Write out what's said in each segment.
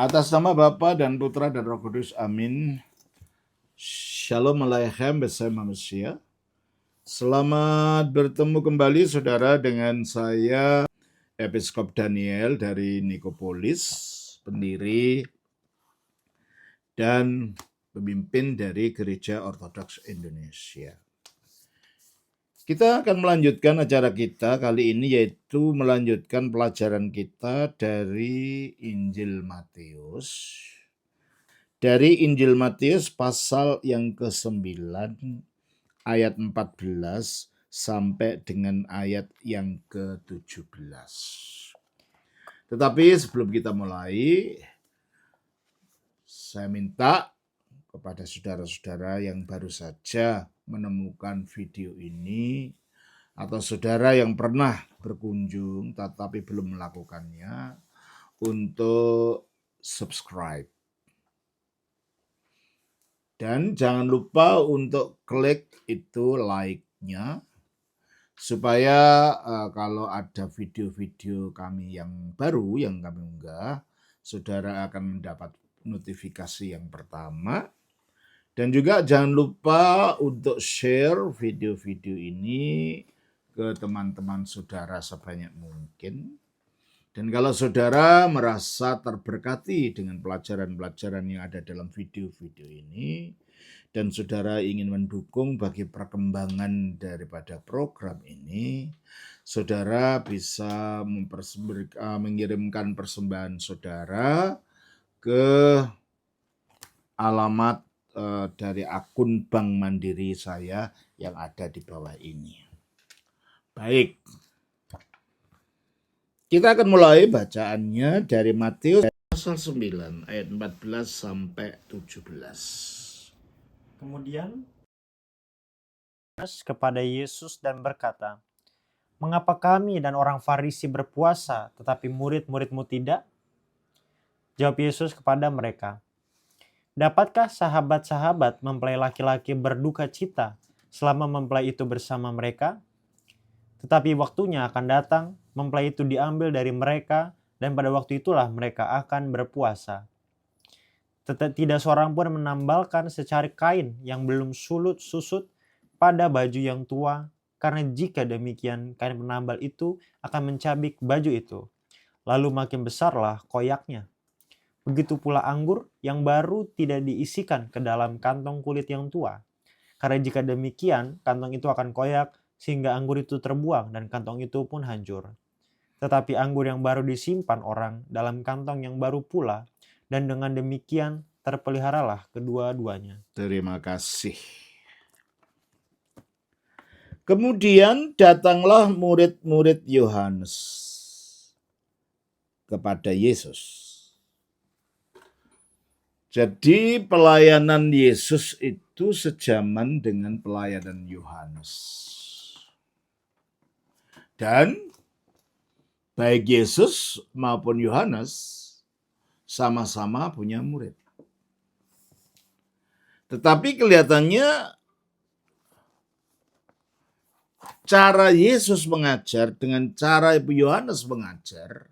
Atas nama Bapa dan Putra dan Roh Kudus, amin. Shalom Aleichem bersama manusia. Selamat bertemu kembali saudara dengan saya Episkop Daniel dari Nikopolis, pendiri dan pemimpin dari Gereja Ortodoks Indonesia. Kita akan melanjutkan acara kita kali ini, yaitu melanjutkan pelajaran kita dari Injil Matius. Dari Injil Matius pasal yang ke-9 ayat 14 sampai dengan ayat yang ke-17. Tetapi sebelum kita mulai, saya minta kepada saudara-saudara yang baru saja menemukan video ini, atau saudara yang pernah berkunjung tetapi belum melakukannya, untuk subscribe. Dan jangan lupa untuk klik itu like-nya, supaya kalau ada video-video kami yang baru yang kami unggah, saudara akan mendapat notifikasi yang pertama. Dan juga jangan lupa untuk share video-video ini ke teman-teman saudara sebanyak mungkin. Dan kalau saudara merasa terberkati dengan pelajaran-pelajaran yang ada dalam video-video ini, dan saudara ingin mendukung bagi perkembangan daripada program ini, saudara bisa mengirimkan persembahan saudara ke alamat dari akun Bank Mandiri saya yang ada di bawah ini. Baik. Kita akan mulai bacaannya dari Matius pasal 9 ayat 14 sampai 17. Kemudian kepada Yesus dan berkata, "Mengapa kami dan orang Farisi berpuasa, tetapi murid-muridmu tidak?" Jawab Yesus kepada mereka, "Dapatkah sahabat-sahabat mempelai laki-laki berduka cita selama mempelai itu bersama mereka? Tetapi waktunya akan datang, mempelai itu diambil dari mereka, dan pada waktu itulah mereka akan berpuasa. Tidak seorang pun menambalkan secari kain yang belum susut pada baju yang tua, karena jika demikian kain penambal itu akan mencabik baju itu, lalu makin besarlah koyaknya. Begitu pula anggur yang baru tidak diisikan ke dalam kantong kulit yang tua, karena jika demikian kantong itu akan koyak, sehingga anggur itu terbuang dan kantong itu pun hancur. Tetapi anggur yang baru disimpan orang dalam kantong yang baru pula, dan dengan demikian terpeliharalah kedua-duanya." Terima kasih. Kemudian datanglah murid-murid Yohanes kepada Yesus. Jadi pelayanan Yesus itu sejaman dengan pelayanan Yohanes. Dan baik Yesus maupun Yohanes sama-sama punya murid. Tetapi kelihatannya cara Yesus mengajar dengan cara Yohanes mengajar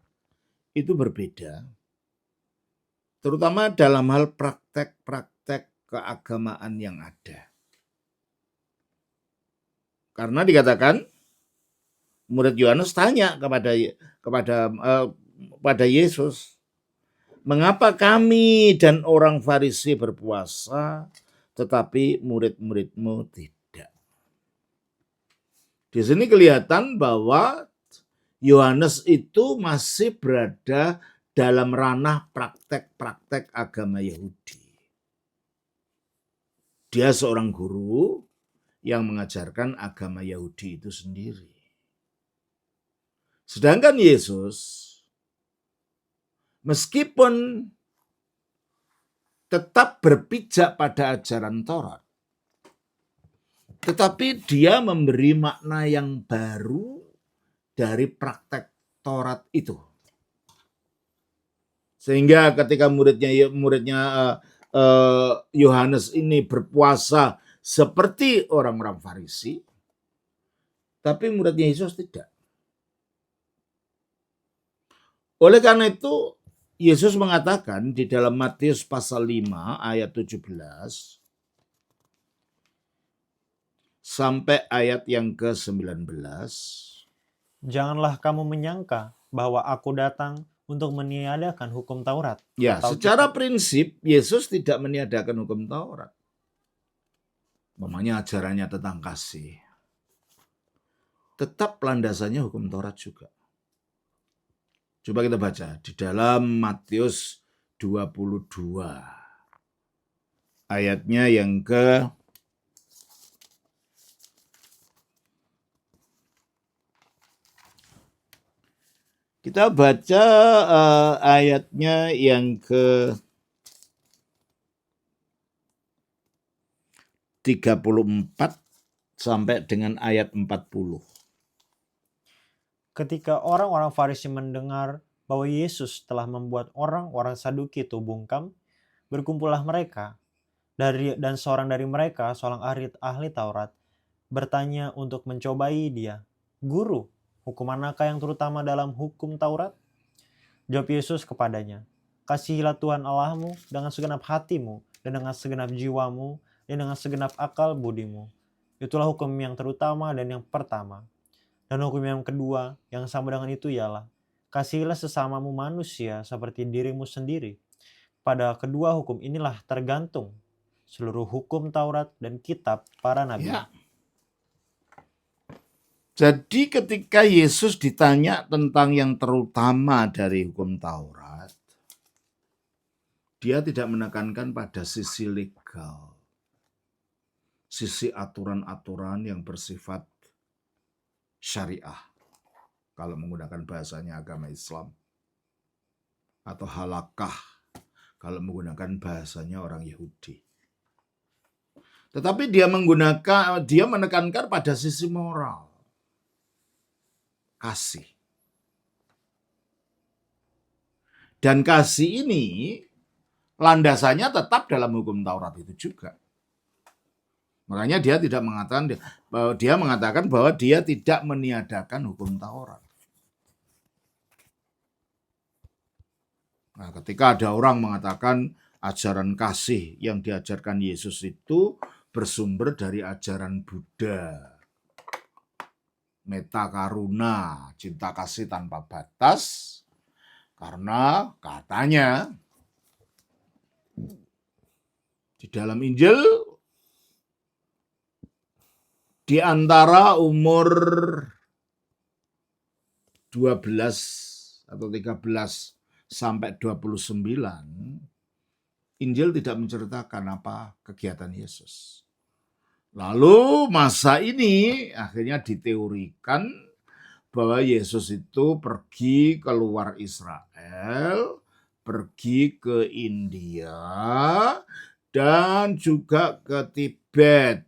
itu berbeda. Terutama dalam hal praktek-praktek keagamaan yang ada. Karena dikatakan murid Yohanes tanya kepada Yesus, "Mengapa kami dan orang Farisi berpuasa, tetapi murid-muridmu tidak?" Di sini kelihatan bahwa Yohanes itu masih berada dalam ranah praktek-praktek agama Yahudi. Dia seorang guru yang mengajarkan agama Yahudi itu sendiri. Sedangkan Yesus, meskipun tetap berpijak pada ajaran Taurat, tetapi dia memberi makna yang baru dari praktek Taurat itu. Sehingga ketika muridnya Yohanes ini berpuasa seperti orang-orang Farisi, tapi muridnya Yesus tidak. Oleh karena itu, Yesus mengatakan di dalam Matius pasal 5 ayat 17 sampai ayat yang ke-19. Janganlah kamu menyangka bahwa aku datang untuk meniadakan hukum Taurat Ya, atau secara kitab. prinsip Yesus tidak meniadakan hukum Taurat. Umpamanya ajarannya tentang kasih. Tetap landasannya hukum Taurat juga. Coba kita baca di dalam Matius 22. Ayatnya yang ke kita baca ayatnya yang ke 34 sampai dengan ayat 40. Ketika orang-orang Farisi mendengar bahwa Yesus telah membuat orang-orang Saduki itu bungkam, berkumpullah mereka. Dan seorang dari mereka, seorang ahli Taurat, bertanya untuk mencobai dia, "Guru, hukum manakah yang terutama dalam hukum Taurat?" Jawab Yesus kepadanya, "Kasihilah Tuhan Allahmu dengan segenap hatimu, dan dengan segenap jiwamu, dan dengan segenap akal budimu. Itulah hukum yang terutama dan yang pertama. Dan hukum yang kedua yang sama dengan itu ialah, kasihilah sesamamu manusia seperti dirimu sendiri. Pada kedua hukum inilah tergantung seluruh hukum Taurat dan kitab para nabi." Ya. Jadi ketika Yesus ditanya tentang yang terutama dari hukum Taurat, dia tidak menekankan pada sisi legal, sisi aturan-aturan yang bersifat syariah, kalau menggunakan bahasanya agama Islam, atau halakah kalau menggunakan bahasanya orang Yahudi. Tetapi dia menekankan pada sisi moral, kasih. Dan kasih ini landasannya tetap dalam hukum Taurat itu juga. Makanya dia tidak mengatakan dia mengatakan bahwa dia tidak meniadakan hukum Taurat. Nah, ketika ada orang mengatakan ajaran kasih yang diajarkan Yesus itu bersumber dari ajaran Buddha, metta karuna, cinta kasih tanpa batas, karena katanya di dalam Injil di antara umur 12 atau 13 sampai 29, Injil tidak menceritakan apa kegiatan Yesus. Lalu masa ini akhirnya diteorikan bahwa Yesus itu pergi keluar Israel, pergi ke India, dan juga ke Tibet.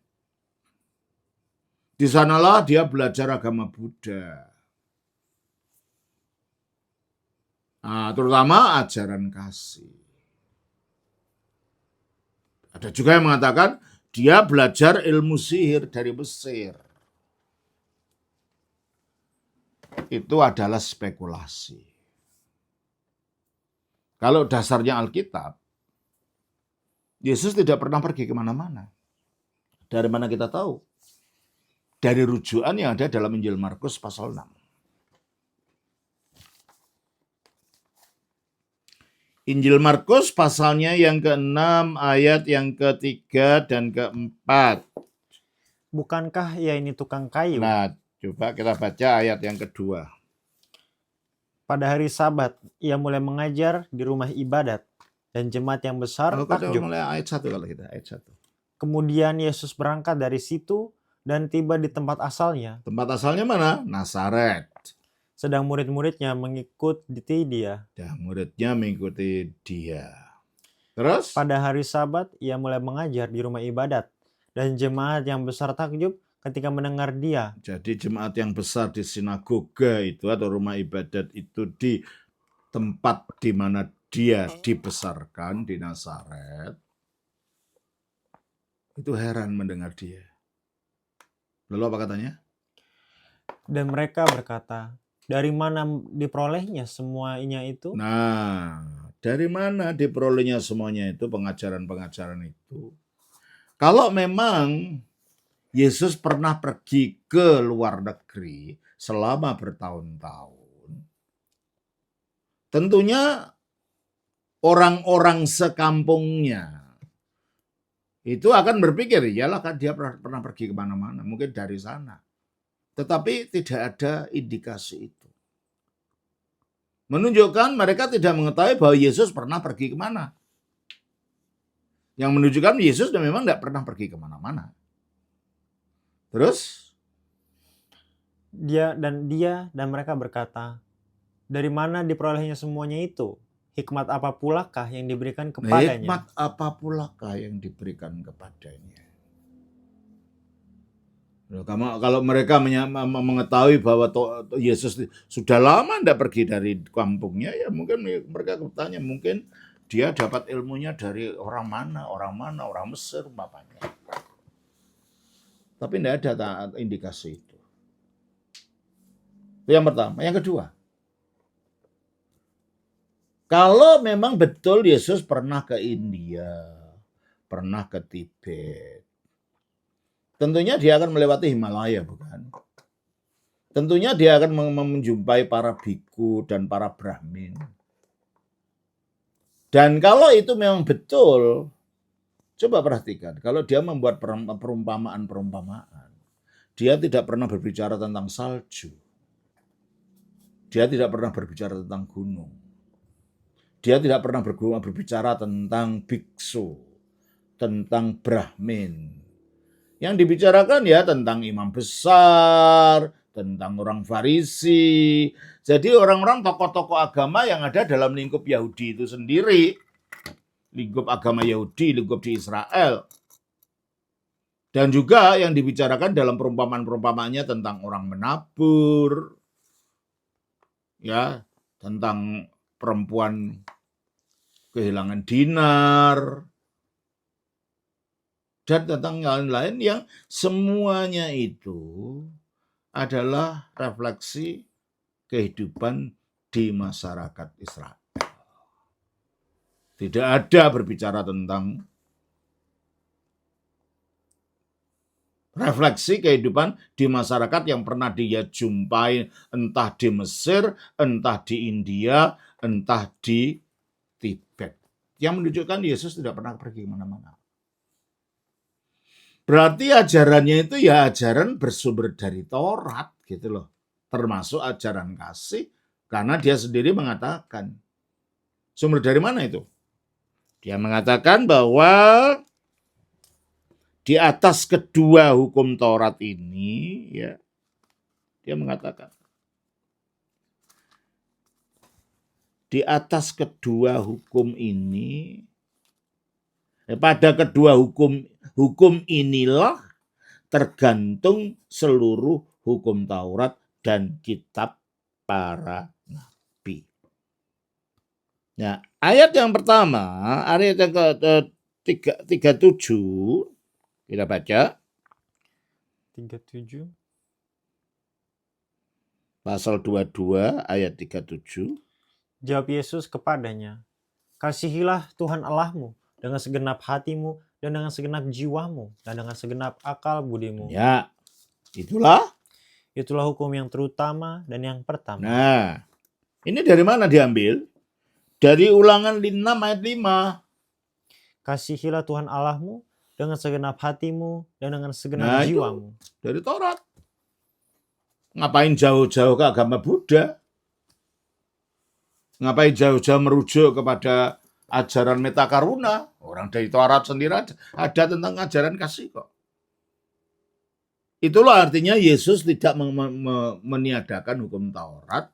Di sanalah dia belajar agama Buddha. Nah, terutama ajaran kasih. Ada juga yang mengatakan dia belajar ilmu sihir dari Mesir. Itu adalah spekulasi. Kalau dasarnya Alkitab, Yesus tidak pernah pergi kemana-mana. Dari mana kita tahu? Dari rujukan yang ada dalam Injil Markus pasal 6. Injil Markus pasalnya yang ke-6 ayat yang ke-3 dan ke-4. Bukankah ia ini tukang kayu? Nah, coba kita baca ayat yang kedua. Pada hari Sabat, ia mulai mengajar di rumah ibadat, dan jemaat yang besar Kalau kita takjub. mulai ayat 1 kalau kita ayat 1. Kemudian Yesus berangkat dari situ dan tiba di tempat asalnya. Tempat asalnya mana? Nazaret. Sedang murid-muridnya mengikuti dia. Dan muridnya mengikuti dia. Terus? Pada hari Sabat, ia mulai mengajar di rumah ibadat, dan jemaat yang besar takjub ketika mendengar dia. Jadi jemaat yang besar di sinagoga itu atau rumah ibadat itu di tempat di mana dia dibesarkan di Nazaret, itu heran mendengar dia. Lalu apa katanya? Dan mereka berkata, Dari mana diperolehnya semuanya itu? Nah, dari mana diperolehnya semuanya itu, pengajaran-pengajaran itu? Kalau memang Yesus pernah pergi ke luar negeri selama bertahun-tahun, tentunya orang-orang sekampungnya itu akan berpikir, iyalah kan dia pernah pergi kemana-mana, mungkin dari sana. Tetapi tidak ada indikasi itu. Menunjukkan mereka tidak mengetahui bahwa Yesus pernah pergi kemana. Yang menunjukkan Yesus memang tidak pernah pergi kemana-mana. Terus? Dia dan mereka berkata, dari mana diperolehnya semuanya itu? Hikmat apa pulakah yang diberikan kepadanya? Hikmat apa pulakah yang diberikan kepadanya? Kalau mereka mengetahui bahwa Yesus sudah lama tidak pergi dari kampungnya, ya mungkin mereka bertanya, mungkin dia dapat ilmunya dari orang mana, orang Mesir, umpamanya. Tapi tidak ada indikasi itu. Itu yang pertama. Yang kedua, kalau memang betul Yesus pernah ke India, pernah ke Tibet, tentunya dia akan melewati Himalaya, bukan? Tentunya dia akan menjumpai para biku dan para Brahmin. Dan kalau itu memang betul, coba perhatikan, kalau dia membuat perumpamaan, dia tidak pernah berbicara tentang salju. Dia tidak pernah berbicara tentang gunung. Dia tidak pernah berbicara tentang biksu, tentang Brahmin. Yang dibicarakan ya tentang imam besar, tentang orang Farisi. Jadi orang-orang tokoh-tokoh agama yang ada dalam lingkup Yahudi itu sendiri. Lingkup agama Yahudi, lingkup di Israel. Dan juga yang dibicarakan dalam perumpamaan-perumpamaannya tentang orang menabur. Ya, tentang perempuan kehilangan dinar. Dan tentang lain-lain yang semuanya itu adalah refleksi kehidupan di masyarakat Israel. Tidak ada berbicara tentang refleksi kehidupan di masyarakat yang pernah dia jumpai entah di Mesir, entah di India, entah di Tibet. Yang menunjukkan Yesus tidak pernah pergi kemana-mana. Berarti ajarannya itu ya ajaran bersumber dari Taurat gitu loh. Termasuk ajaran kasih karena dia sendiri mengatakan. Sumber dari mana itu? Dia mengatakan bahwa di atas kedua hukum Taurat ini ya dia mengatakan di atas kedua hukum ini pada kedua hukum inilah tergantung seluruh hukum Taurat dan kitab para nabi. Nah, ayat yang pertama, ayat yang ke-37, kita baca. 37. Pasal 22 ayat 37. Jawab Yesus kepadanya, kasihilah Tuhan Allahmu dengan segenap hatimu dan dengan segenap jiwamu dan dengan segenap akal budimu. Ya, itulah hukum yang terutama dan yang pertama. Nah, ini dari mana diambil? Dari Ulangan 6 ayat 5. Kasihilah Tuhan Allahmu dengan segenap hatimu dan dengan segenap jiwamu. Dari Taurat. Ngapain jauh-jauh ke agama Buddha? Ngapain jauh-jauh merujuk kepada ajaran metakaruna? Orang dari Taurat sendiri ada tentang ajaran kasih kok. Itulah artinya Yesus tidak meniadakan hukum Taurat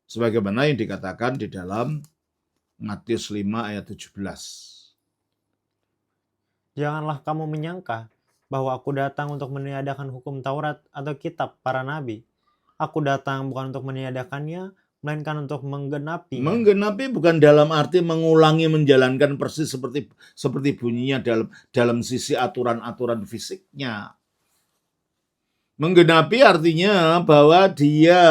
sebagaimana yang dikatakan di dalam Matius 5 ayat 17. Janganlah kamu menyangka bahwa aku datang untuk meniadakan hukum Taurat atau kitab para nabi. Aku datang bukan untuk meniadakannya, melainkan untuk menggenapi. Menggenapi bukan dalam arti mengulangi, menjalankan persis seperti bunyinya dalam sisi aturan-aturan fisiknya. Menggenapi artinya bahwa dia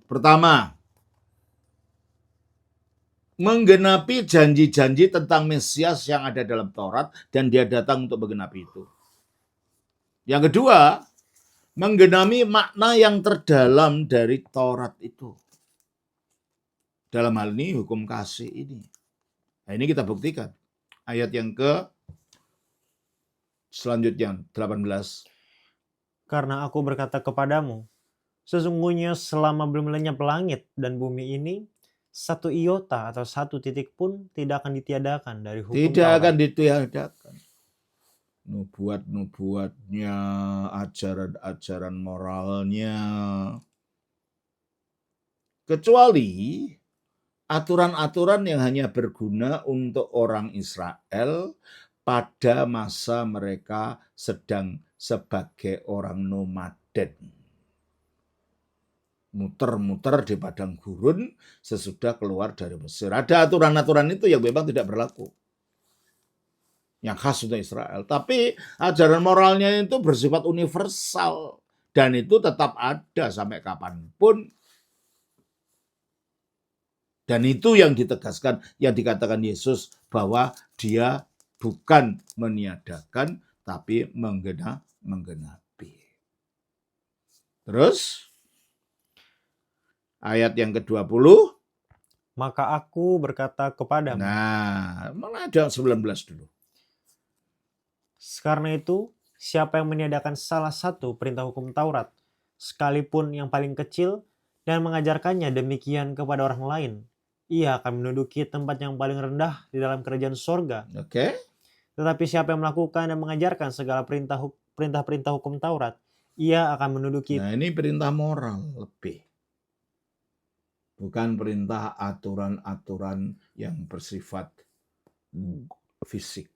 pertama, menggenapi janji-janji tentang Mesias yang ada dalam Taurat dan dia datang untuk menggenapi itu. Yang kedua, menggenapi makna yang terdalam dari Taurat itu. Dalam hal ini hukum kasih ini. Nah, ini kita buktikan. Ayat yang selanjutnya 18. Karena aku berkata kepadamu, sesungguhnya selama belum lenyap langit dan bumi ini, satu iota atau satu titik pun tidak akan ditiadakan dari hukum Tidak Taurat. akan ditiadakan. Nubuat-nubuatnya, ajaran-ajaran moralnya. Kecuali aturan-aturan yang hanya berguna untuk orang Israel pada masa mereka sedang sebagai orang nomaden. Muter-muter di padang gurun sesudah keluar dari Mesir. Ada aturan-aturan itu yang memang tidak berlaku. Yang khas untuk Israel. Tapi ajaran moralnya itu bersifat universal. Dan itu tetap ada sampai kapanpun. Dan itu yang ditegaskan, yang dikatakan Yesus bahwa dia bukan meniadakan, tapi menggenapi. Terus, ayat yang ke-20. Maka aku berkata kepadamu. Nah, mana ada 19 dulu. Karena itu, siapa yang meniadakan salah satu perintah hukum Taurat, sekalipun yang paling kecil, dan mengajarkannya demikian kepada orang lain, ia akan menduduki tempat yang paling rendah di dalam kerajaan sorga. Oke. Tetapi siapa yang melakukan dan mengajarkan segala perintah-perintah hukum Taurat, ia akan menduduki. Nah, ini perintah moral lebih. Bukan perintah aturan-aturan yang bersifat fisik.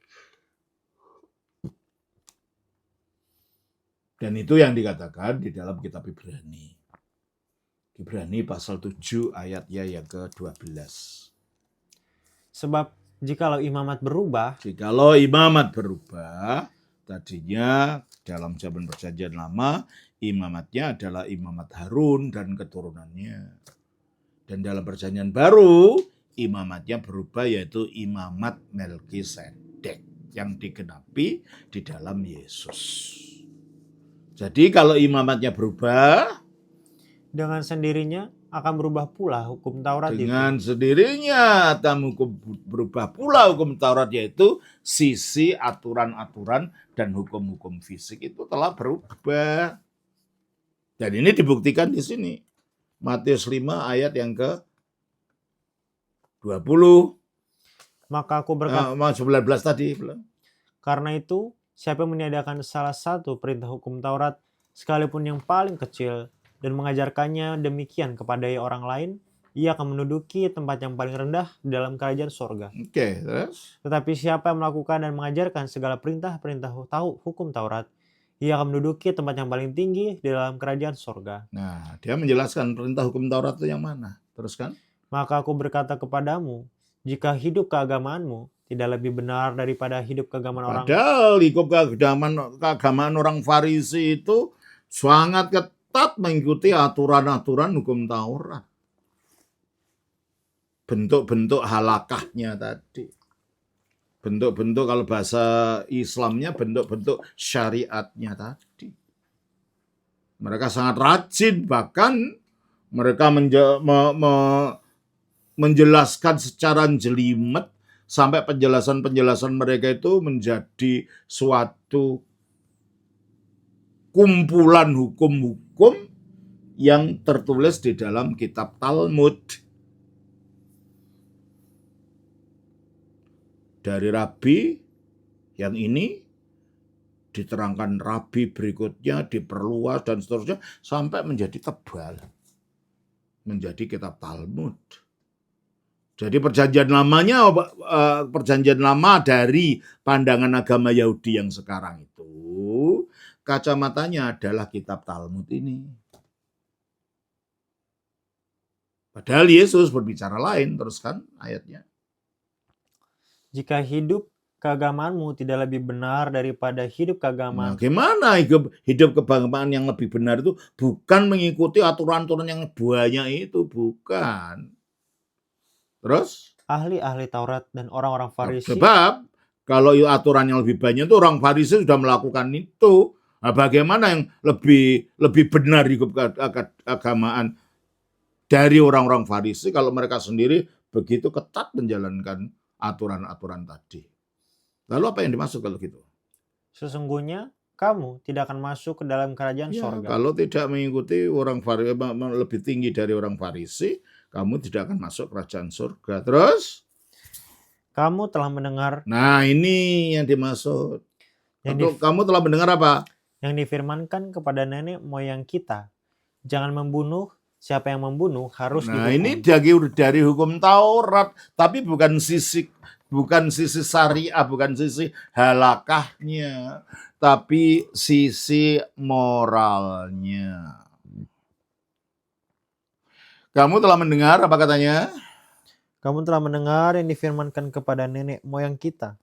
Dan itu yang dikatakan di dalam kitab Ibrani. Ibrani pasal 7 ayatnya yang ke-12. Sebab jikalau imamat berubah, tadinya dalam zaman perjanjian lama, imamatnya adalah imamat Harun dan keturunannya. Dan dalam perjanjian baru, imamatnya berubah yaitu imamat Melkisedek yang digenapi di dalam Yesus. Jadi kalau imamatnya berubah, dengan sendirinya akan berubah pula hukum Taurat dengan itu. sendirinya akan berubah pula hukum Taurat, yaitu sisi aturan-aturan dan hukum-hukum fisik itu telah berubah. Dan ini dibuktikan di sini. Matius 5 ayat yang ke-20. Maka aku berkata, 19 tadi. karena itu, siapa yang meniadakan salah satu perintah hukum Taurat, sekalipun yang paling kecil, dan mengajarkannya demikian kepada orang lain, ia akan menduduki tempat yang paling rendah di dalam kerajaan sorga. Oke, terus? Tetapi siapa yang melakukan dan mengajarkan segala perintah-perintah hukum Taurat, ia akan menduduki tempat yang paling tinggi di dalam kerajaan sorga. Nah, dia menjelaskan perintah hukum Taurat itu yang mana. Terus kan? Maka aku berkata kepadamu, jika hidup keagamaanmu tidak lebih benar daripada hidup keagamaan orang. Padahal hidup keagamaan orang Farisi itu sangat ketat mengikuti aturan-aturan hukum Taurat. Bentuk-bentuk halakahnya tadi. Bentuk-bentuk kalau bahasa Islamnya bentuk-bentuk syariatnya tadi. Mereka sangat rajin, bahkan mereka menjelaskan secara jelimet sampai penjelasan-penjelasan mereka itu menjadi suatu kumpulan hukum-hukum yang tertulis di dalam kitab Talmud. Dari rabi yang ini diterangkan rabi berikutnya, diperluas dan seterusnya sampai menjadi tebal. Menjadi kitab Talmud. Jadi perjanjian lama dari pandangan agama Yahudi yang sekarang itu, kacamatanya adalah kitab Talmud ini. Padahal Yesus berbicara lain, teruskan ayatnya. Jika hidup keagamaanmu tidak lebih benar daripada hidup Nah, keagamaan. gimana hidup keagamaan yang lebih benar itu bukan mengikuti aturan-aturan yang banyak itu, bukan. Terus? Ahli-ahli Taurat dan orang-orang Farisi Sebab kalau aturan yang lebih banyak itu orang Farisi sudah melakukan itu. Nah, bagaimana yang lebih benar hidup keagamaan dari orang-orang Farisi kalau mereka sendiri begitu ketat menjalankan aturan-aturan tadi. Lalu apa yang dimaksud kalau gitu? sesungguhnya kamu tidak akan masuk ke dalam kerajaan Ya, sorga. kalau tidak mengikuti orang Farisi lebih tinggi dari orang Farisi, kamu tidak akan masuk kerajaan surga. Terus? Kamu telah mendengar Nah, ini yang dimaksud. yang, Kamu telah mendengar apa? yang difirmankan kepada nenek moyang kita. Jangan membunuh, siapa yang membunuh harus Nah, dihukum. ini dari hukum Taurat, tapi bukan sisi syariah, bukan sisi halakahnya, tapi sisi moralnya. Kamu telah mendengar apa katanya? Kamu telah mendengar yang difirmankan kepada nenek moyang kita.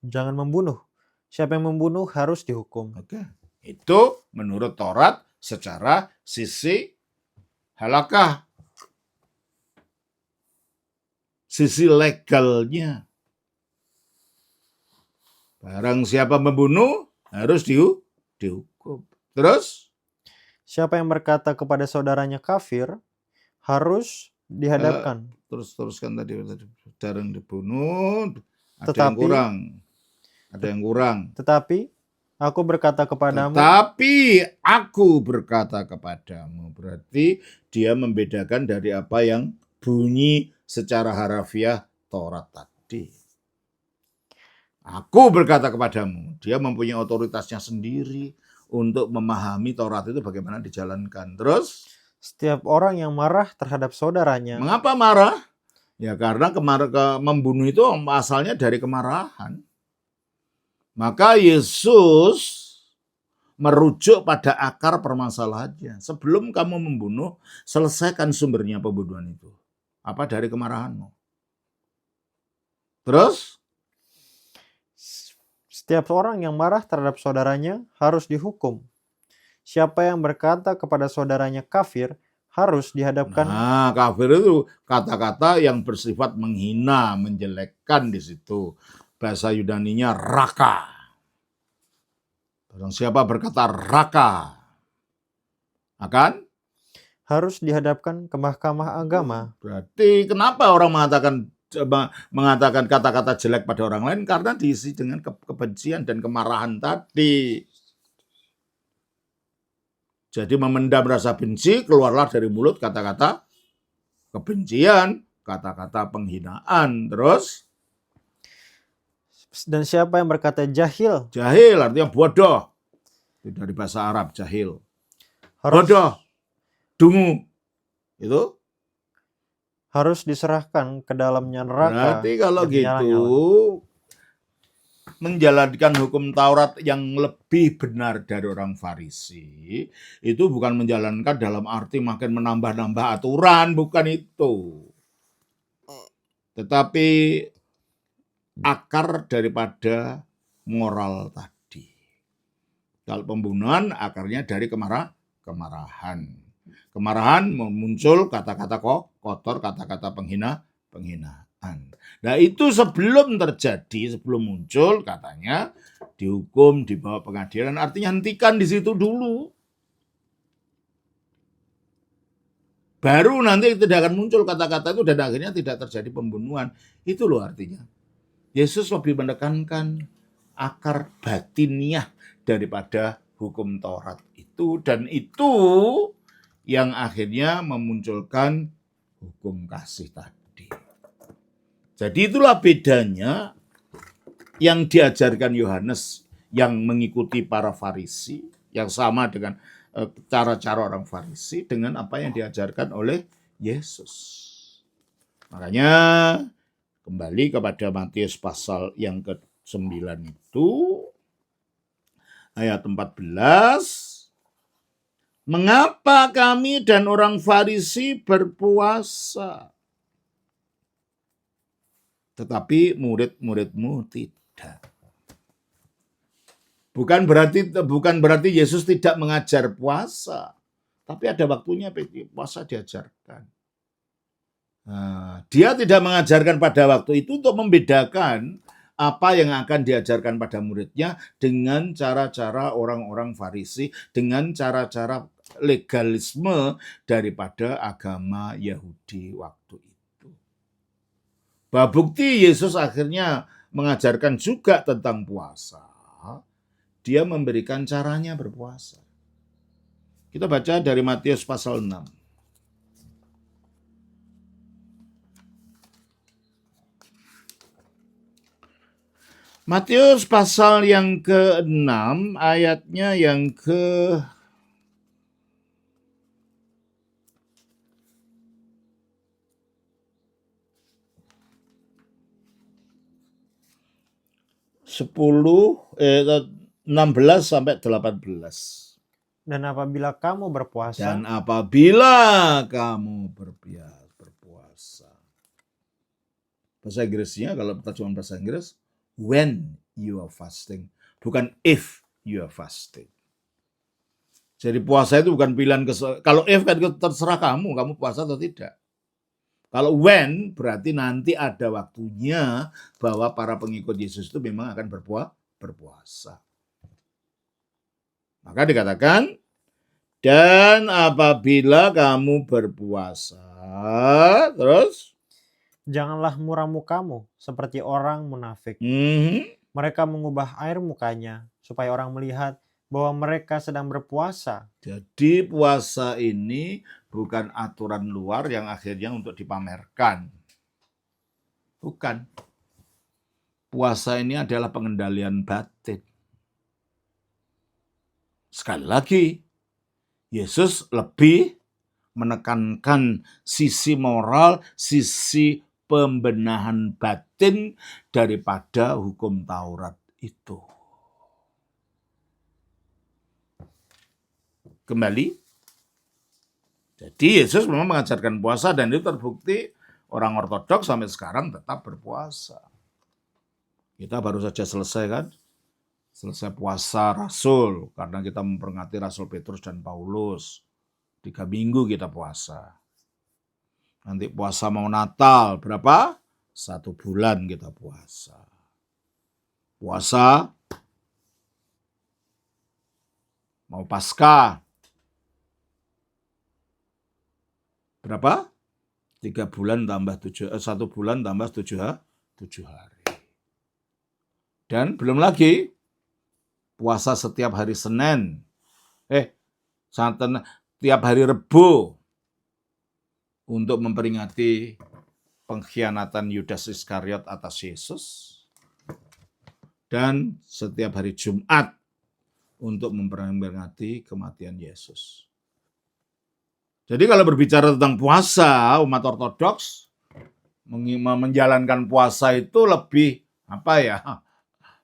Jangan membunuh. Siapa yang membunuh harus dihukum. Oke. Itu menurut Taurat secara sisi halakah. Sisi legalnya. Barang siapa membunuh harus dihukum. Terus? Siapa yang berkata kepada saudaranya kafir harus dihadapkan. Teruskan tadi jarang dibunuh. Ada yang Tetapi- kurang. Ada yang kurang. Tetapi aku berkata kepadamu, Tetapi aku berkata kepadamu. Berarti dia membedakan dari apa yang bunyi secara harafiah Taurat tadi. Aku berkata kepadamu. Dia mempunyai otoritasnya sendiri untuk memahami Taurat itu bagaimana dijalankan. Terus? setiap orang yang marah terhadap saudaranya Mengapa marah? Ya karena membunuh itu asalnya dari kemarahan. Maka Yesus merujuk pada akar permasalahannya. Sebelum kamu membunuh, selesaikan sumbernya pembunuhan itu. Apa dari kemarahanmu? Terus? setiap orang yang marah terhadap saudaranya harus dihukum. Siapa yang berkata kepada saudaranya kafir harus dihadapkan. Nah, kafir itu kata-kata yang bersifat menghina, menjelekkan di situ. Bahasa Yunaninya raka. Barang siapa berkata raka akan Harus dihadapkan ke mahkamah agama. Berarti kenapa orang mengatakan kata-kata jelek pada orang lain? Karena diisi dengan kebencian dan kemarahan tadi. Jadi memendam rasa benci, keluarlah dari mulut kata-kata kebencian, kata-kata penghinaan. Terus? Dan siapa yang berkata jahil Jahil artinya bodoh. Itu dari bahasa Arab, jahil. Bodoh, dungu. Itu harus diserahkan ke dalamnya neraka. berarti kalau yang gitu menyala-nyala. menjalankan hukum Taurat yang lebih benar dari orang Farisi itu bukan menjalankan dalam arti makin menambah-nambah aturan, bukan itu. Tetapi akar daripada moral tadi. Kalau pembunuhan akarnya dari kemarahan. Kemarahan muncul kata-kata kotor, kata-kata penghinaan. Nah itu sebelum terjadi, sebelum muncul katanya dihukum, dibawa pengadilan. Artinya hentikan di situ dulu. Baru nanti tidak akan muncul kata-kata itu dan akhirnya tidak terjadi pembunuhan. Itu loh artinya. Yesus lebih menekankan akar batiniah daripada hukum Taurat itu. Dan itu yang akhirnya memunculkan hukum kasih tadi. Jadi itulah bedanya yang diajarkan Yohanes yang mengikuti para Farisi, yang sama dengan cara-cara orang Farisi dengan apa yang diajarkan oleh Yesus. Makanya kembali kepada Matius pasal yang ke-9 itu, ayat 14. Mengapa kami dan orang Farisi berpuasa, tetapi murid-muridmu tidak? ada. Bukan berarti Yesus tidak mengajar puasa, tapi ada waktunya puasa diajarkan. Nah, dia tidak mengajarkan pada waktu itu untuk membedakan apa yang akan diajarkan pada muridnya dengan cara-cara orang-orang Farisi, dengan cara-cara legalisme daripada agama Yahudi waktu itu. Bahwa bukti Yesus akhirnya mengajarkan juga tentang puasa. Dia memberikan caranya berpuasa. Kita baca dari Matius pasal 6. Matius pasal yang ke-6 ayatnya yang ke 16 sampai 18. Dan apabila kamu berpuasa, berpuasa. Bahasa Inggrisnya, kalau terjemahan bahasa Inggris, when you are fasting, bukan if you are fasting. Jadi puasa itu bukan pilihan, kalau if kan terserah kamu puasa atau tidak. Kalau when berarti nanti ada waktunya bahwa para pengikut Yesus itu memang akan berpuasa. Maka dikatakan, dan apabila kamu berpuasa, terus janganlah muram mukamu seperti orang munafik. Mereka mengubah air mukanya supaya orang melihat bahwa mereka sedang berpuasa. Jadi puasa ini bukan aturan luar yang akhirnya untuk dipamerkan. Bukan. Puasa ini adalah pengendalian batin. Sekali lagi, Yesus lebih menekankan sisi moral, sisi pembenahan batin daripada hukum Taurat itu. Kembali. Jadi Yesus memang mengajarkan puasa dan itu terbukti orang ortodoks sampai sekarang tetap berpuasa. Kita baru saja selesai puasa Rasul karena kita memperingati Rasul Petrus dan Paulus. 3 minggu kita puasa. Nanti puasa mau Natal berapa? 1 bulan kita puasa. Puasa mau Paskah berapa? 3 bulan tambah 1 bulan tambah 7 hari. Dan belum lagi puasa setiap hari Senin. Tiap hari Rebo untuk memperingati pengkhianatan Yudas Iskariot atas Yesus. Dan setiap hari Jumat untuk memperingati kematian Yesus. Jadi kalau berbicara tentang puasa, umat ortodoks menjalankan puasa itu lebih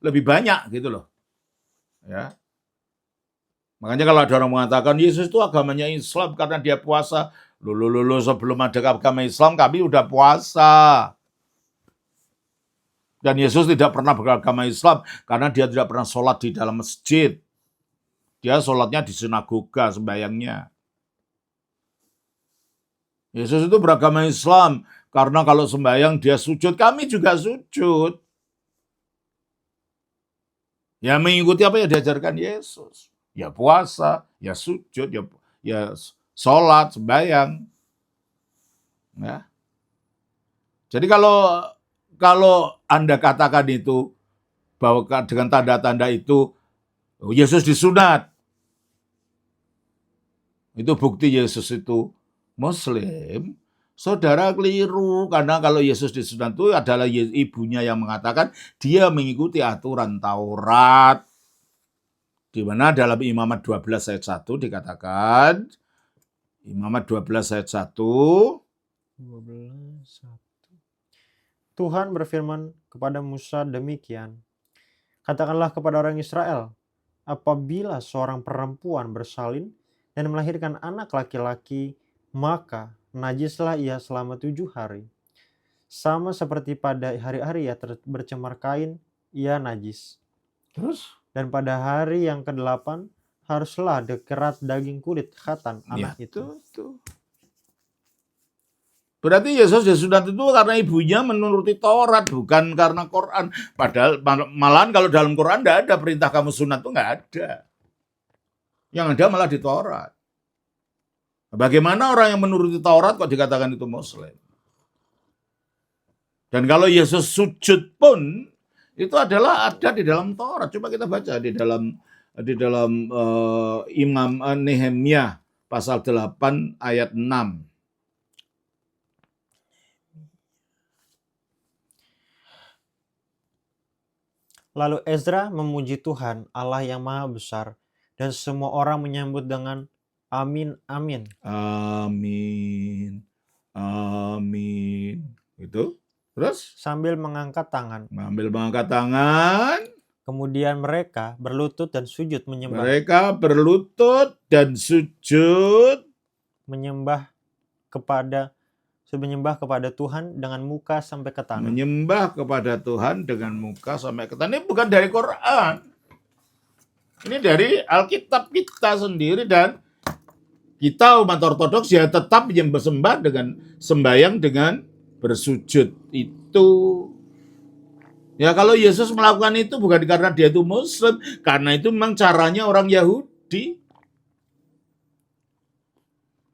lebih banyak gitu loh. Ya. Makanya kalau ada orang mengatakan Yesus itu agamanya Islam karena dia puasa. Loh, sebelum ada agama Islam kami udah puasa. Dan Yesus tidak pernah beragama Islam karena dia tidak pernah sholat di dalam masjid. Dia sholatnya di sinagoga sembayangnya. Yesus itu beragama Islam karena kalau sembayang dia sujud, kami juga sujud. Ya mengikuti apa yang diajarkan Yesus. Ya puasa, ya sujud, ya sholat, sembahyang. Ya. Jadi kalau Anda katakan itu, bahwa dengan tanda-tanda itu, Yesus disunat. Itu bukti Yesus itu Muslim. Saudara keliru, karena kalau Yesus disunat itu adalah ibunya yang mengatakan dia mengikuti aturan Taurat. Di mana dalam Imamat 12 ayat 1 dikatakan, Imamat 12 ayat 1, Tuhan berfirman kepada Musa demikian, katakanlah kepada orang Israel, apabila seorang perempuan bersalin dan melahirkan anak laki-laki, maka najislah ia selama 7 hari. Sama seperti pada hari-hari ia bercemar kain ia najis. Terus? Dan pada hari yang ke-8 haruslah dikerat daging kulit khatan anak Ya, itu. tuh. Berarti Yesus disunat itu karena ibunya menuruti Taurat, bukan karena Quran. Padahal malahan kalau dalam Quran tidak ada perintah kamu sunat, itu nggak ada. Yang ada malah di Taurat. Bagaimana orang yang menuruti Taurat kok dikatakan itu Muslim? Dan kalau Yesus sujud pun itu adalah ada di dalam Taurat. Coba kita baca di dalam Imam Nehemia pasal 8 ayat 6. Lalu Ezra memuji Tuhan Allah yang Maha Besar, dan semua orang menyambut dengan amin, amin. Amin. Amin. Itu. Terus Sambil mengangkat tangan. mengangkat tangan. Kemudian mereka berlutut dan sujud menyembah. Mereka berlutut dan sujud Menyembah kepada Tuhan dengan muka sampai ke tanah. menyembah kepada Tuhan dengan muka sampai ke tanah. Ini bukan dari Quran. Ini dari Alkitab kita sendiri, dan kita umat Ortodoks ya tetap menyembah dengan sembahyang dengan bersujud itu. Ya kalau Yesus melakukan itu bukan karena dia itu Muslim, karena itu memang caranya orang Yahudi.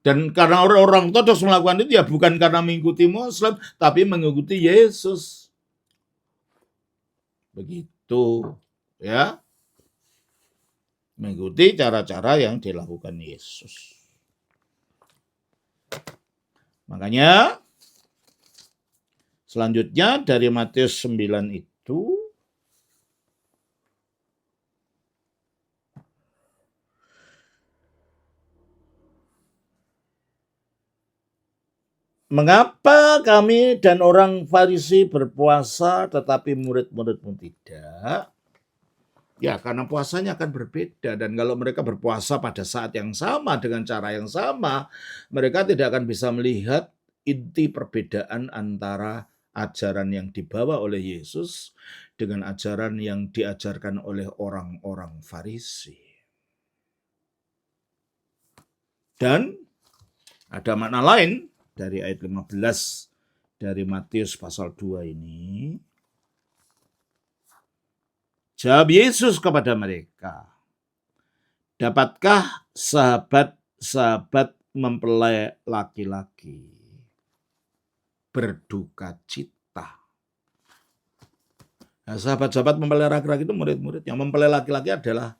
Dan karena orang Ortodoks melakukan itu ya bukan karena mengikuti Muslim, tapi mengikuti Yesus. Begitu, ya. Mengikuti cara-cara yang dilakukan Yesus. Makanya selanjutnya dari Matius 9 itu mengapa kami dan orang Farisi berpuasa tetapi murid-muridmu tidak? Ya karena puasanya akan berbeda, dan kalau mereka berpuasa pada saat yang sama dengan cara yang sama, mereka tidak akan bisa melihat inti perbedaan antara ajaran yang dibawa oleh Yesus dengan ajaran yang diajarkan oleh orang-orang Farisi. Dan ada makna lain dari ayat 15 dari Matius pasal 2 ini. Jawab Yesus kepada mereka, dapatkah sahabat-sahabat mempelai laki-laki berduka cita? Nah, sahabat-sahabat mempelai laki-laki itu murid-murid. Yang mempelai laki-laki adalah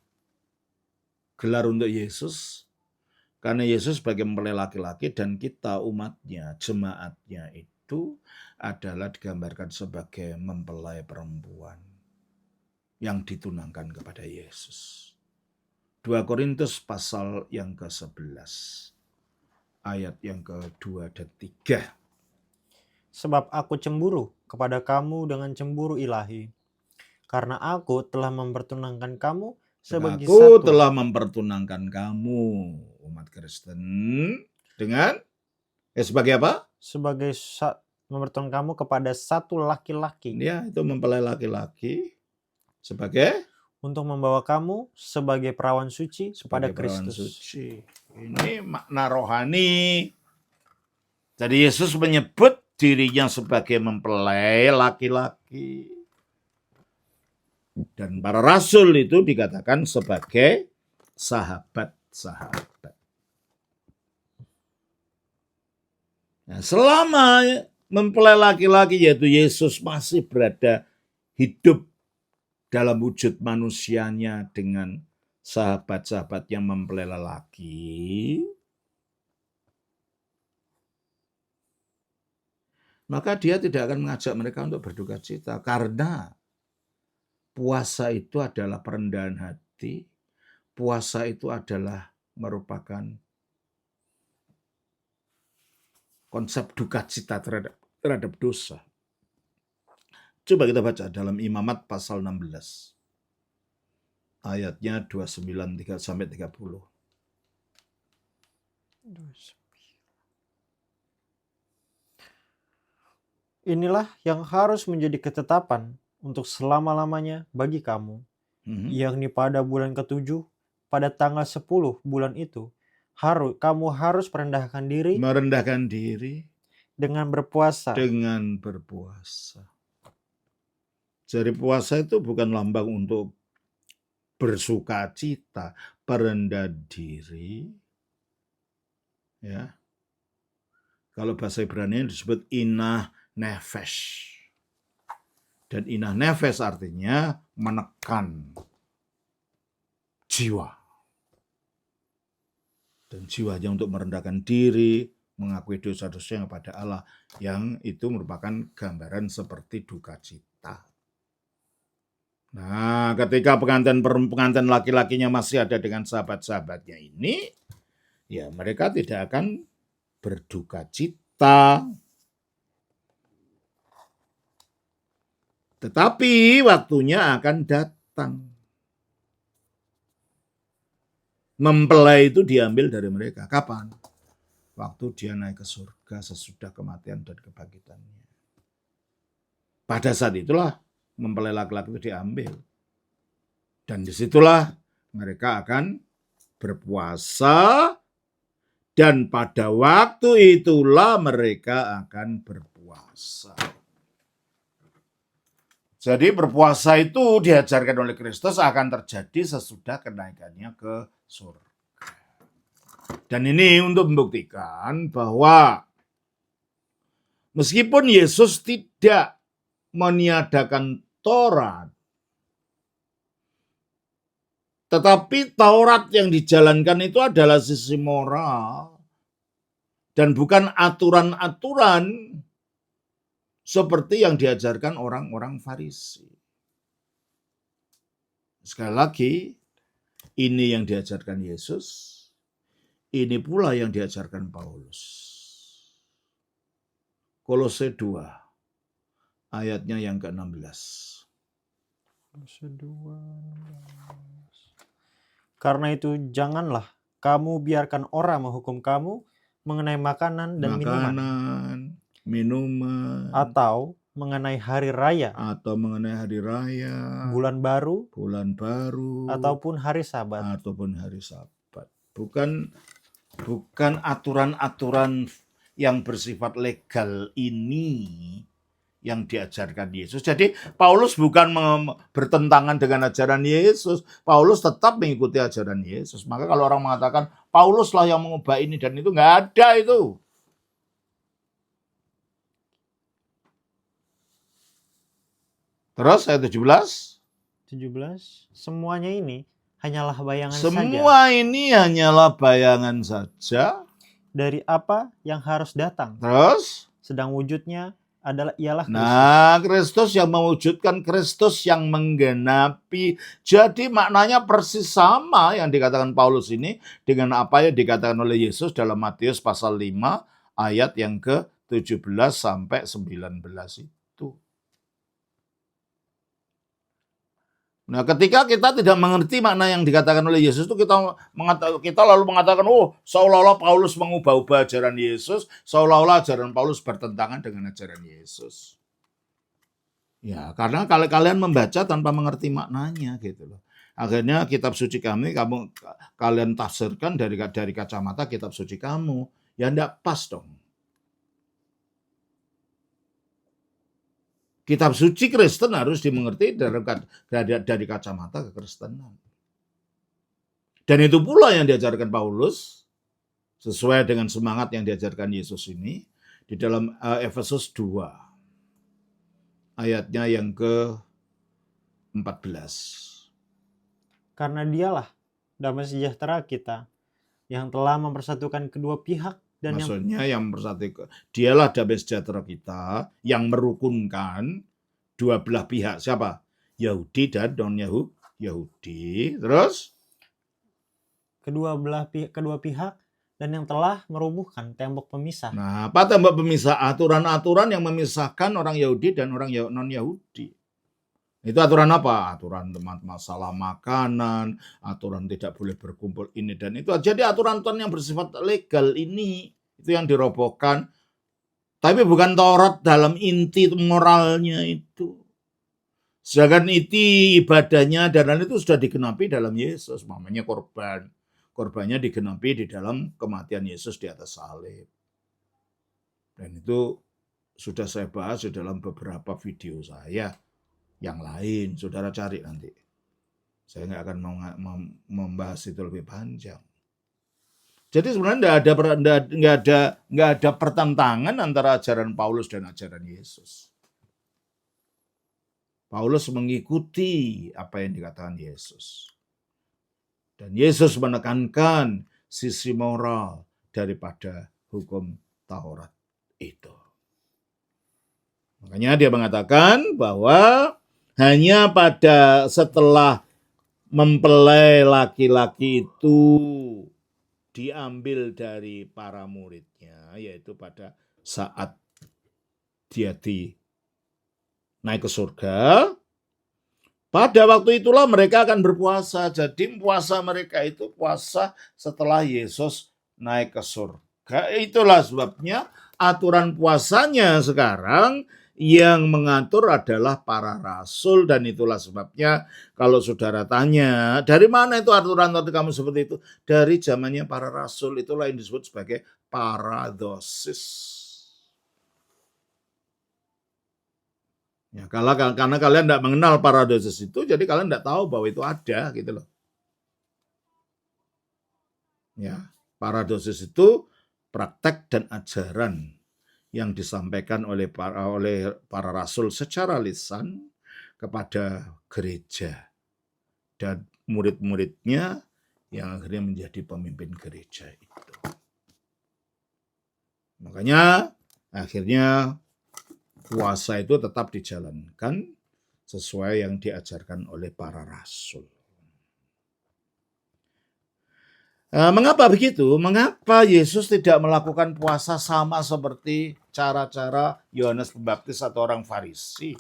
gelar untuk Yesus, karena Yesus sebagai mempelai laki-laki dan kita umatnya, jemaatnya itu adalah digambarkan sebagai mempelai perempuan yang ditunangkan kepada Yesus. 2 Korintus pasal yang ke-11, ayat yang ke-2 dan 3. Sebab aku cemburu kepada kamu dengan cemburu ilahi, karena aku telah mempertunangkan kamu sebagai Aku satu. telah mempertunangkan kamu, umat Kristen, dengan sebagai apa? Sebagai mempertunangkan kamu kepada satu laki-laki. Ya, itu mempelai laki-laki sebagai untuk membawa kamu sebagai perawan suci kepada perawan Kristus. suci. Ini makna rohani. Jadi Yesus menyebut dirinya sebagai mempelai laki-laki. Dan para rasul itu dikatakan sebagai sahabat-sahabat. Nah, selama mempelai laki-laki yaitu Yesus masih berada hidup dalam wujud manusianya dengan sahabat-sahabat yang mempelai lelaki, maka dia tidak akan mengajak mereka untuk berduka cita, karena puasa itu adalah perendahan hati, puasa itu adalah merupakan konsep duka cita terhadap dosa. Coba kita baca dalam Imamat pasal 16. Ayatnya 29 sampai 30. Inilah yang harus menjadi ketetapan untuk selama-lamanya bagi kamu, yakni pada bulan ke-7, pada tanggal 10 bulan itu, kamu harus merendahkan diri Merendahkan diri dengan berpuasa. dengan berpuasa. Jadi puasa itu bukan lambang untuk bersuka cita, merendah diri. Ya. Kalau bahasa Ibrani disebut inah nefesh. Dan inah nefesh artinya menekan jiwa. Dan jiwanya untuk merendahkan diri, mengakui dosa-dosanya kepada Allah, yang itu merupakan gambaran seperti duka cita. Nah, ketika pengantin laki-lakinya masih ada dengan sahabat-sahabatnya ini, ya mereka tidak akan berduka cita. Tetapi waktunya akan datang. Mempelai itu diambil dari mereka. Kapan? Waktu dia naik ke surga sesudah kematian dan kebangkitannya. Pada saat itulah mempelai laki-laki itu diambil. Dan disitulah mereka akan berpuasa, dan pada waktu itulah mereka akan berpuasa. Jadi berpuasa itu diajarkan oleh Kristus akan terjadi sesudah kenaikannya ke surga. Dan ini untuk membuktikan bahwa meskipun Yesus tidak meniadakan Taurat, tetapi Taurat yang dijalankan itu adalah sisi moral dan bukan aturan-aturan seperti yang diajarkan orang-orang Farisi. Sekali lagi, ini yang diajarkan Yesus, ini pula yang diajarkan Paulus. Kolose 2, ayatnya yang ke-16. Kolose 2. Karena itu janganlah kamu biarkan orang menghukum kamu mengenai makanan dan minuman, atau mengenai hari raya, bulan baru, ataupun hari Sabat. Bukan aturan-aturan yang bersifat legal ini yang diajarkan Yesus. Jadi Paulus bukan bertentangan dengan ajaran Yesus. Paulus tetap mengikuti ajaran Yesus. Maka kalau orang mengatakan Paulus lah yang mengubah ini dan itu, nggak ada itu. Terus ayat 17. Semuanya ini hanyalah bayangan saja. Semua ini hanyalah bayangan saja dari apa yang harus datang. Terus? Sedang wujudnya ialah Kristus. Nah, Kristus yang mewujudkan, Kristus yang menggenapi. Jadi maknanya persis sama yang dikatakan Paulus ini dengan apa yang dikatakan oleh Yesus dalam Matius pasal 5 ayat yang ke-17 sampai 19 itu. Nah, ketika kita tidak mengerti makna yang dikatakan oleh Yesus itu, kita lalu mengatakan, oh, seolah-olah Paulus mengubah-ubah ajaran Yesus, seolah-olah ajaran Paulus bertentangan dengan ajaran Yesus. Ya, karena kalian membaca tanpa mengerti maknanya gitu loh. Akhirnya kitab suci kalian tafsirkan dari kacamata kitab suci kamu. Ya enggak pas dong. Kitab suci Kristen harus dimengerti dari kacamata kekristenan. Dan itu pula yang diajarkan Paulus, sesuai dengan semangat yang diajarkan Yesus ini, di dalam Efesus 2, ayatnya yang ke-14. Karena dialah damai sejahtera kita, yang telah mempersatukan kedua pihak. Dan maksudnya yang mempersatukan, dialah damai sejahtera kita yang merukunkan dua belah pihak. Siapa? Yahudi dan non-Yahudi. Terus? Kedua pihak dan yang telah merubuhkan tembok pemisah. Nah, apa tembok pemisah? Aturan-aturan yang memisahkan orang Yahudi dan orang non-Yahudi. Itu aturan apa? Aturan masalah makanan, aturan tidak boleh berkumpul ini dan itu. Jadi aturan-aturan yang bersifat legal ini, itu yang dirobohkan. Tapi bukan Taurat dalam inti moralnya itu. Sedangkan itu ibadahnya dan lain itu sudah digenapi dalam Yesus. Namanya korban. Korbannya digenapi di dalam kematian Yesus di atas salib. Dan itu sudah saya bahas di dalam beberapa video saya yang lain. Saudara cari nanti. Saya nggak akan membahas itu lebih panjang. Jadi sebenarnya nggak ada pertentangan antara ajaran Paulus dan ajaran Yesus. Paulus mengikuti apa yang dikatakan Yesus. Dan Yesus menekankan sisi moral daripada hukum Taurat itu. Makanya dia mengatakan bahwa hanya setelah mempelai laki-laki itu diambil dari para muridnya, yaitu pada saat dia naik ke surga, pada waktu itulah mereka akan berpuasa. Jadi puasa mereka itu puasa setelah Yesus naik ke surga. Itulah sebabnya aturan puasanya sekarang yang mengatur adalah para rasul, dan itulah sebabnya kalau saudara tanya, dari mana itu aturan kamu seperti itu? Dari zamannya para rasul, itulah yang disebut sebagai paradosis. Ya, karena kalian tidak mengenal paradosis itu, jadi kalian tidak tahu bahwa itu ada, gitu loh. Ya, paradosis itu praktek dan ajaran yang disampaikan oleh para rasul secara lisan kepada gereja dan murid-muridnya yang akhirnya menjadi pemimpin gereja itu. Makanya akhirnya puasa itu tetap dijalankan sesuai yang diajarkan oleh para rasul. Mengapa begitu? Mengapa Yesus tidak melakukan puasa sama seperti cara-cara Yohanes Pembaptis atau orang Farisi?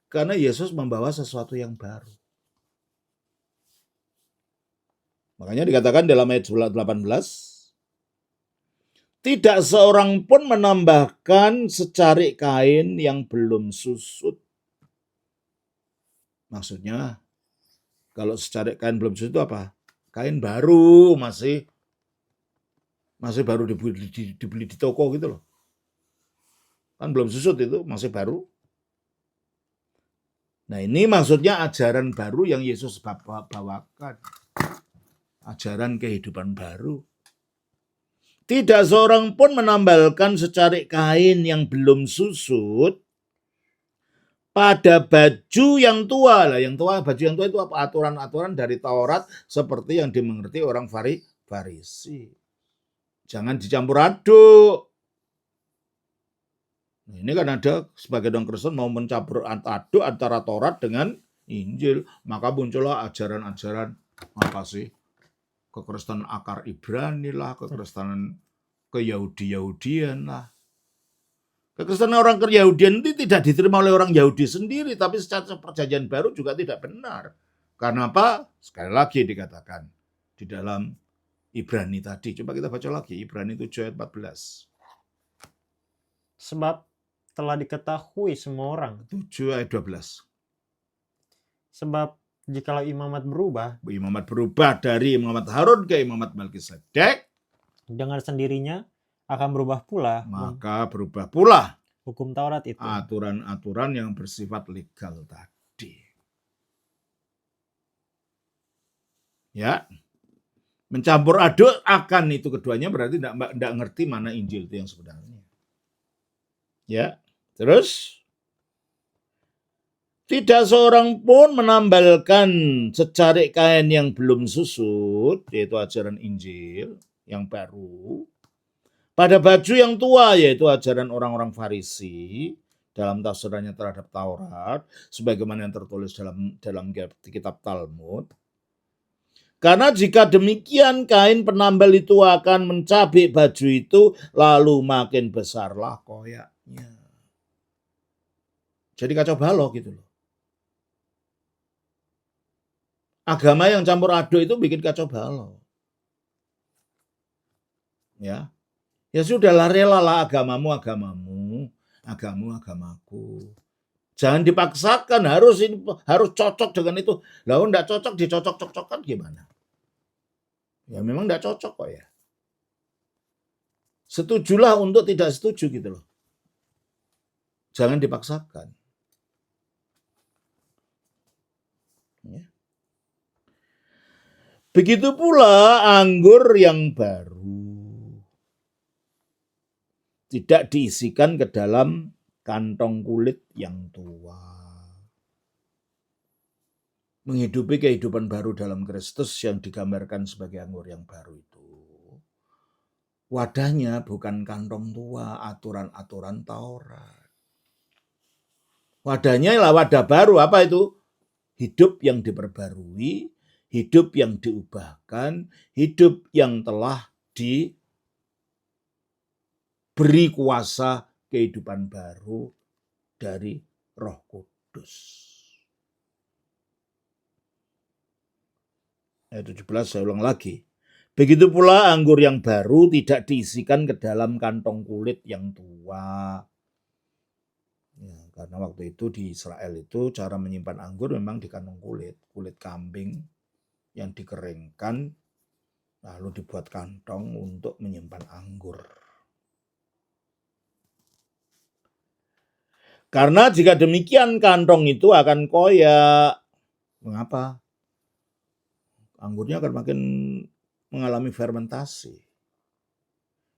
Karena Yesus membawa sesuatu yang baru. Makanya dikatakan dalam ayat 18, tidak seorang pun menambahkan secarik kain yang belum susut. Maksudnya, kalau secarik kain belum susut itu apa? Kain baru, masih baru dibeli di toko gitu loh. Kan belum susut itu, masih baru. Nah, ini maksudnya ajaran baru yang Yesus bawakan. Ajaran kehidupan baru. Tidak seorang pun menambahkan secarik kain yang belum susut pada baju yang tua. Lah, baju yang tua itu apa? Aturan-aturan dari Taurat seperti yang dimengerti orang Farisi. Jangan dicampur aduk. Nah, ini kan ada sebagai orang Kristen mau mencampur aduk antara Taurat dengan Injil. Maka muncullah ajaran-ajaran apa sih? Kekristenan akar Ibrani lah, kekristenan ke-Yahudian lah. Kekristenan orang Yahudian itu tidak diterima oleh orang Yahudi sendiri, tapi secara perjanjian baru juga tidak benar. Karena apa? Sekali lagi dikatakan di dalam Ibrani tadi. Coba kita baca lagi, Ibrani 7 ayat 14. Sebab telah diketahui semua orang. 7 ayat 12. Sebab jikalau imamat berubah dari imamat Harun ke imamat Melkisedek, dengan sendirinya akan berubah pula, maka berubah pula hukum Taurat itu. Aturan-aturan yang bersifat legal tadi. Ya, mencampur aduk akan itu keduanya berarti tidak ngerti mana Injil itu yang sebenarnya. Ya, terus tidak seorang pun menambahkan secarik kain yang belum susut, yaitu ajaran Injil yang baru, pada baju yang tua, yaitu ajaran orang-orang Farisi dalam tafsirannya terhadap Taurat, sebagaimana yang tertulis dalam kitab Talmud. Karena jika demikian, kain penambal itu akan mencabik baju itu, lalu makin besarlah koyaknya. Jadi kacau balau gitu loh. Agama yang campur aduk itu bikin kacau balau. Ya sudahlah, relalah agamamu, agamaku. Jangan dipaksakan harus cocok dengan itu. Lah enggak cocok dicocok-cocokkan gimana? Ya memang enggak cocok kok ya. Setujulah untuk tidak setuju gitu loh. Jangan dipaksakan. Ya. Begitu pula anggur yang baru tidak diisikan ke dalam kantong kulit yang tua. Menghidupi kehidupan baru dalam Kristus yang digambarkan sebagai anggur yang baru itu. Wadahnya bukan kantong tua, aturan-aturan Taurat. Wadahnya adalah wadah baru, apa itu? Hidup yang diperbarui, hidup yang diubahkan, hidup yang telah diberi kuasa kehidupan baru dari Roh Kudus. Ayat 17 saya ulang lagi. Begitu pula anggur yang baru tidak diisikan ke dalam kantong kulit yang tua. Ya, karena waktu itu di Israel itu cara menyimpan anggur memang di kantong kulit kambing yang dikeringkan lalu dibuat kantong untuk menyimpan anggur. Karena jika demikian kantong itu akan koyak. Mengapa? Anggurnya akan makin mengalami fermentasi.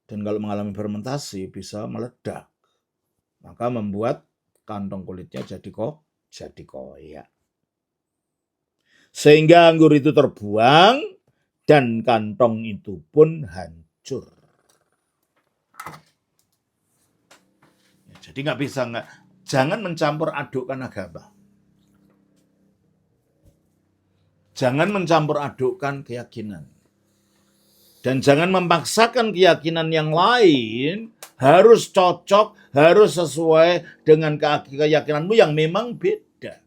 Dan kalau mengalami fermentasi bisa meledak. Maka membuat kantong kulitnya jadi koyak. Sehingga anggur itu terbuang dan kantong itu pun hancur. Jadi jangan mencampur adukkan agama. Jangan mencampur adukkan keyakinan. Dan jangan memaksakan keyakinan yang lain harus cocok, harus sesuai dengan keyakinanmu yang memang beda.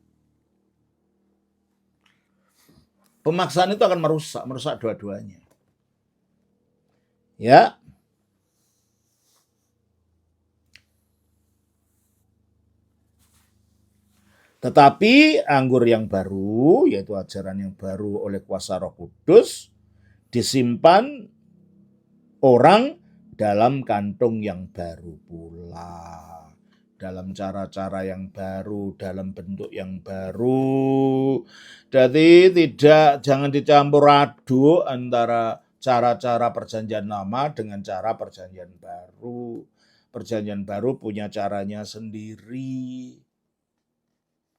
Pemaksaan itu akan merusak dua-duanya. Ya. Tetapi anggur yang baru, yaitu ajaran yang baru oleh kuasa Roh Kudus, disimpan orang dalam kantung yang baru pula. Dalam cara-cara yang baru, dalam bentuk yang baru. Jadi jangan dicampur aduk antara cara-cara perjanjian lama dengan cara perjanjian baru. Perjanjian baru punya caranya sendiri.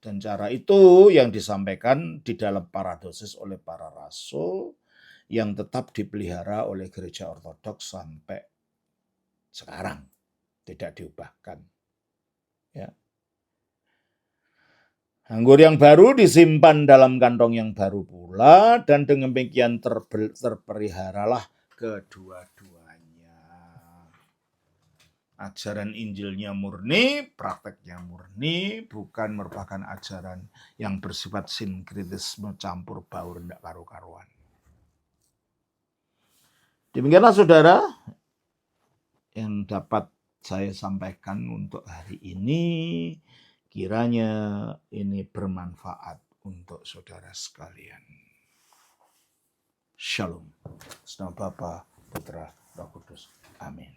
Dan cara itu yang disampaikan di dalam paradosis oleh para rasul yang tetap dipelihara oleh gereja ortodoks sampai sekarang. Tidak diubahkan. Ya. Anggur yang baru disimpan dalam kantong yang baru pula dan dengan demikian terpeliharalah kedua-duanya. Ajaran Injilnya murni, prakteknya murni, bukan merupakan ajaran yang bersifat sinkretisme campur baur tidak karu-karuan. Demikianlah saudara yang dapat saya sampaikan untuk hari ini. Kiranya ini bermanfaat untuk saudara sekalian. Shalom. Nama Bapa, Putra, Roh Kudus. Amin.